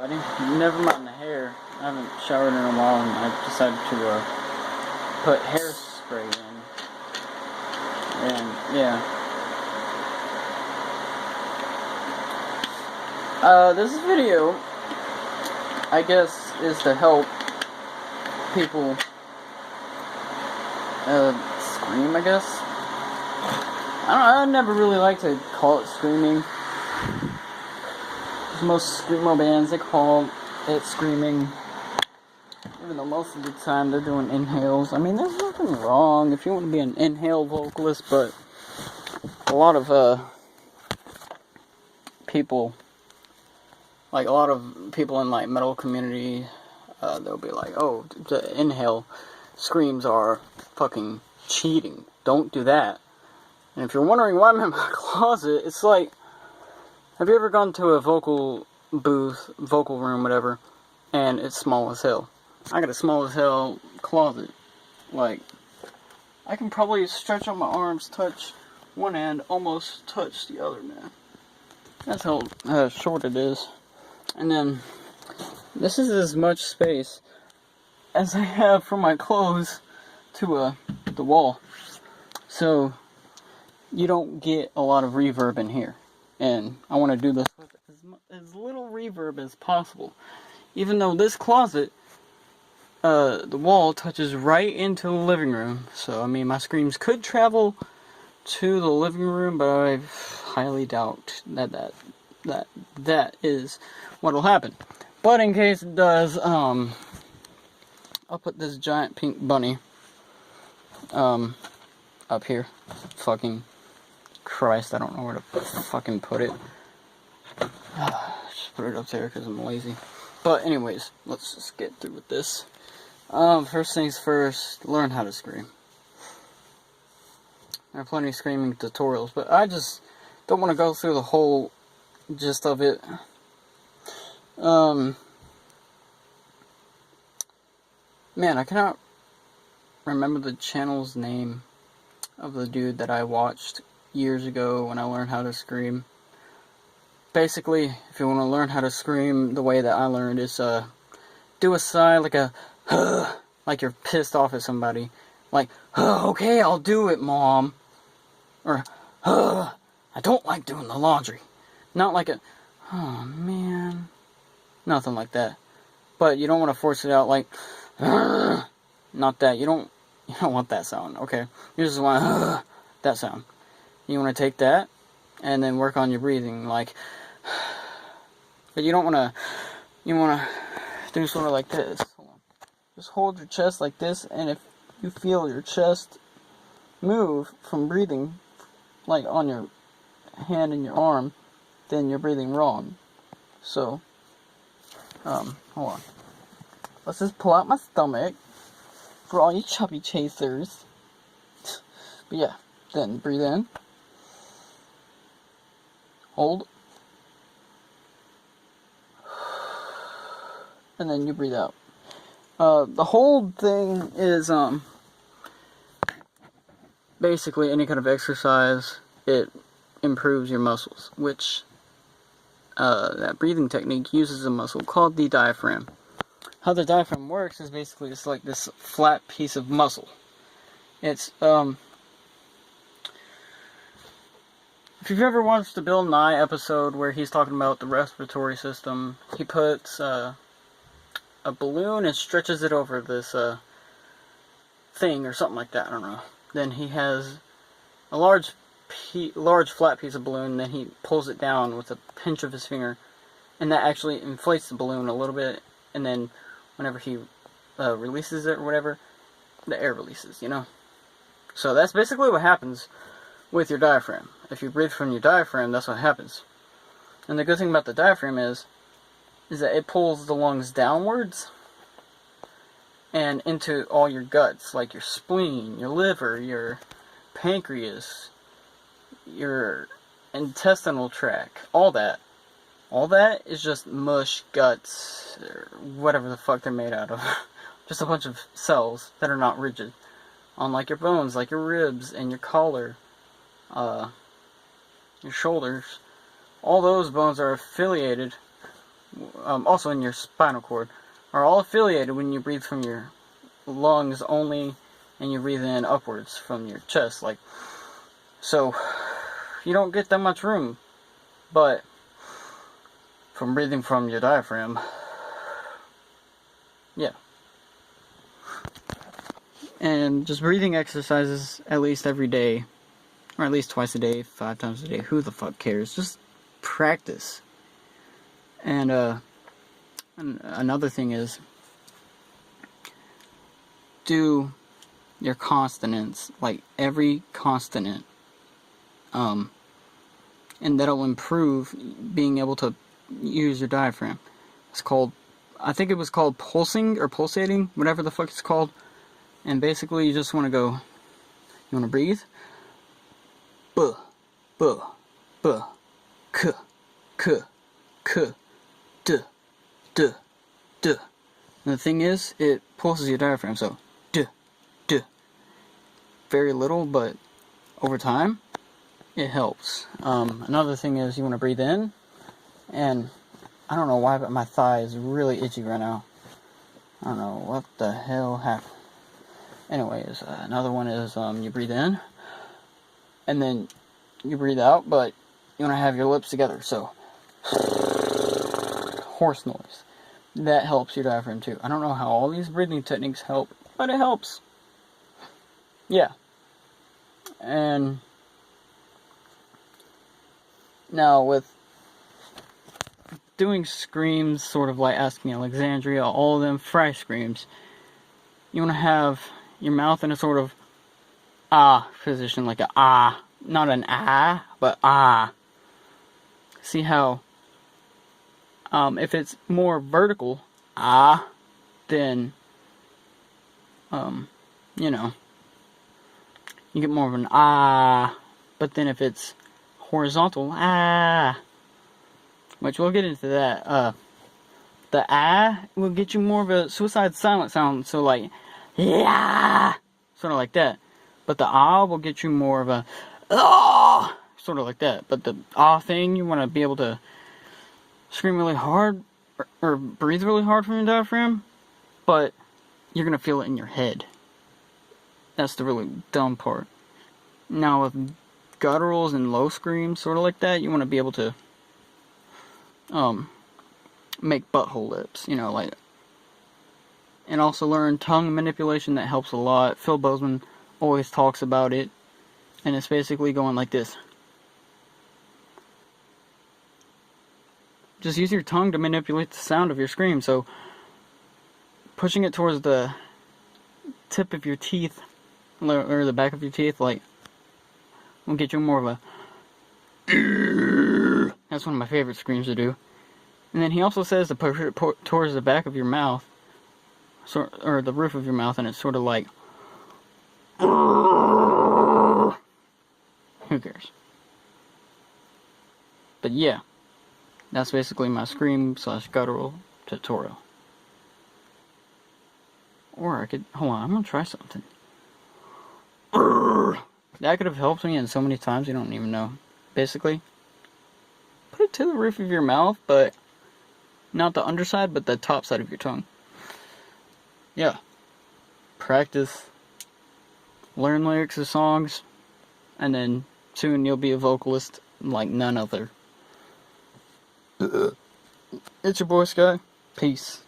Never mind the hair. I haven't showered in a while and I decided to put hairspray in. And yeah. This video, I guess, is to help people scream, I guess. I never really like to call it screaming. Most screamo bands, they call it screaming, even though most of the time they're doing inhales. I mean, there's nothing wrong if you want to be an inhale vocalist, but a lot of people in like metal community, they'll be like, oh, the inhale screams are fucking cheating. Don't do that. And if you're wondering why I'm in my closet, it's like, have you ever gone to a vocal booth, vocal room, whatever, and it's small as hell? I got a small as hell closet. Like, I can probably stretch out my arms, touch one end, almost touch the other, man. That's how short it is. And then, this is as much space as I have from my clothes to the wall. So, you don't get a lot of reverb in here. And I want to do this with as little reverb as possible. Even though this closet, the wall touches right into the living room. So, I mean, my screams could travel to the living room, but I highly doubt that is what will happen. But in case it does, I'll put this giant pink bunny up here. Fucking Christ, I don't know where to fucking put it. Just put it up there because I'm lazy. But anyways, let's just get through with this. First things first, learn how to scream. There are plenty of screaming tutorials, but I just don't want to go through the whole gist of it. Man, I cannot remember the channel's name of the dude that I watched years ago when I learned how to scream. Basically, if you want to learn how to scream the way that I learned, is do a sigh like a like you're pissed off at somebody, like okay, I'll do it, mom, or I don't like doing the laundry. Not like a oh man, nothing like that. But you don't want to force it out like not that. You don't want that sound. Okay, you just want that sound. You want to take that and then work on your breathing, like, but you don't want to, you want to do sort of like this. Hold on. Just hold your chest like this, and if you feel your chest move from breathing, like on your hand and your arm, then you're breathing wrong. So, hold on. Let's just pull out my stomach for all you chubby chasers. But yeah, then breathe in. Hold. And then you breathe out. The whole thing is, basically any kind of exercise, it improves your muscles, which, that breathing technique uses a muscle called the diaphragm. How the diaphragm works is basically it's like this flat piece of muscle. It's, if you've ever watched the Bill Nye episode where he's talking about the respiratory system, he puts a balloon and stretches it over this thing or something like that, I don't know. Then he has a large flat piece of balloon, then he pulls it down with a pinch of his finger, and that actually inflates the balloon a little bit, and then whenever he releases it or whatever, the air releases, you know? So that's basically what happens with your diaphragm. If you breathe from your diaphragm, that's what happens. And the good thing about the diaphragm is that it pulls the lungs downwards and into all your guts, like your spleen, your liver, your pancreas, your intestinal tract, all that. All that is just mush, guts, or whatever the fuck they're made out of. Just a bunch of cells that are not rigid. On like your bones, like your ribs and your collar, your shoulders. All those bones are affiliated also in your spinal cord, are all affiliated when you breathe from your lungs only, and you breathe in upwards from your chest. Like, so you don't get that much room, but from breathing from your diaphragm, yeah. And just breathing exercises at least every day, or at least twice a day, 5 times a day. Who the fuck cares? Just practice. And another thing is, do your consonants, like every consonant, and that'll improve being able to use your diaphragm. It's called, I think it was called pulsing or pulsating, whatever the fuck it's called. And basically you just want to go, you want to breathe, buh, buh, buh, k, k, k, duh, duh, duh. And the thing is, it pulses your diaphragm, so duh, duh. Very little, but over time, it helps. Another thing is you want to breathe in, and I don't know why, but my thigh is really itchy right now. I don't know what the hell happened. Anyways, another one is you breathe in, and then you breathe out, but you want to have your lips together, so horse noise. That helps your diaphragm too. I don't know how all these breathing techniques help, but it helps. Yeah. And now with doing screams, sort of like Asking Alexandria, all of them fry screams, you want to have your mouth in a sort of position, like a not an but See how if it's more vertical then you know, you get more of an but then if it's horizontal which we'll get into that, the will get you more of a suicide silent sound, so like yeah, sort of like that. But the will get you more of a sort of like that. But the thing, you want to be able to scream really hard or breathe really hard from your diaphragm, but you're gonna feel it in your head. That's the really dumb part. Now with gutturals and low screams, sort of like that, you want to be able to make butthole lips, you know, like. And also learn tongue manipulation. That helps a lot. Phil Bozeman always talks about it. And it's basically going like this. Just use your tongue to manipulate the sound of your scream. So, pushing it towards the tip of your teeth, or the back of your teeth, like, will get you more of a. That's one of my favorite screams to do. And then he also says to push it towards the back of your mouth. Or the roof of your mouth, and it's sort of like, who cares? But yeah, that's basically my scream / guttural tutorial. Or I could, hold on, I'm gonna try something. That could have helped me in so many times you don't even know. Basically, put it to the roof of your mouth, but not the underside, but the top side of your tongue. Yeah, practice, learn lyrics of songs, and then soon you'll be a vocalist like none other. It's your boy Sky. Peace.